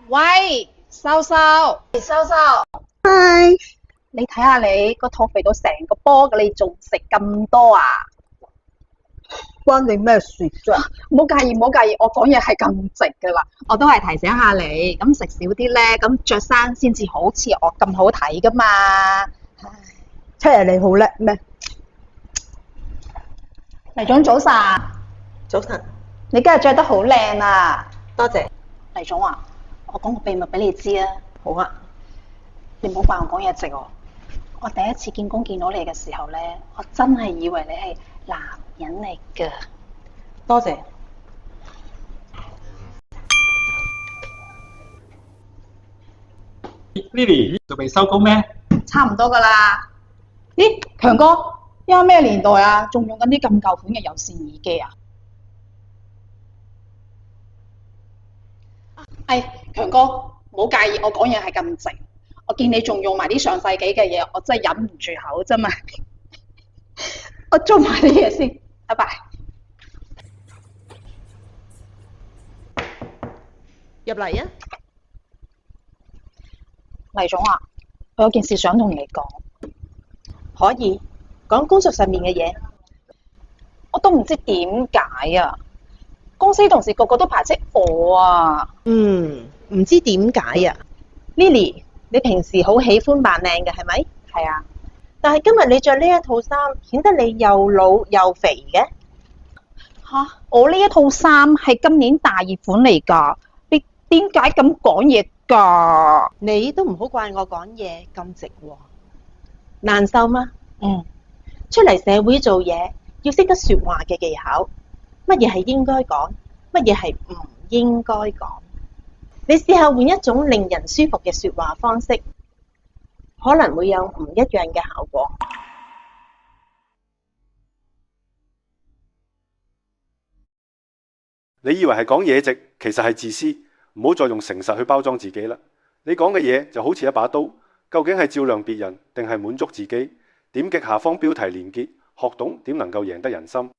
喂，修修，修修，嗨，你睇下你個肚肥到成個波嘅，你仲食咁多啊？關你咩事啫？唔好介意，唔好介意，我講嘢係咁直噶啦。我都係提醒下你，咁食少啲咧，咁着衫先至好似我咁好睇噶嘛。七日你好叻咩？黎總早晨，早晨，你今日着得好靚啊！多謝。黎總啊，我講個秘密俾你知啊。好啊，你唔好怪我講嘢直喎。我第一次見工見到你嘅時候咧，我真係以為你係男人嚟㗎。多謝。Lily 仲未收工咩？差唔多㗎啦。咦，強哥，依家咩年代啊？仲用緊啲咁舊款嘅有線耳機啊？強哥，唔好介意，我講嘢係咁直。我見你仲用埋啲上世紀嘅嘢，我真係忍唔住口啫嘛。我做埋啲嘢先，拜拜。入嚟啊！黎總啊，我有件事想同你講。可以講工作上面嘅嘢。我都唔知點解啊，公司同事個個都排斥我啊。唔知點解啊？Lily，你平時好喜歡扮靚嘅係咪？係啊，但係今日你着呢一套衫，顯得你又老又肥嘅。吓，我呢一套衫係今年大熱款嚟㗎，你點解咁講嘢㗎？你都唔好怪我講嘢咁直喎。難受嗎？出嚟社會做嘢，要識得說話嘅技巧，乜嘢係應該講，乜嘢係唔應該講。你試下換一種令人舒服嘅說話方式，可能會有唔一樣嘅效果。你以為係講嘢直，其實係自私。唔好再用誠實去包裝自己啦。你講嘅嘢就好似一把刀，究竟係照亮別人定係滿足自己？點擊下方標題連結，學懂點能夠贏得人心。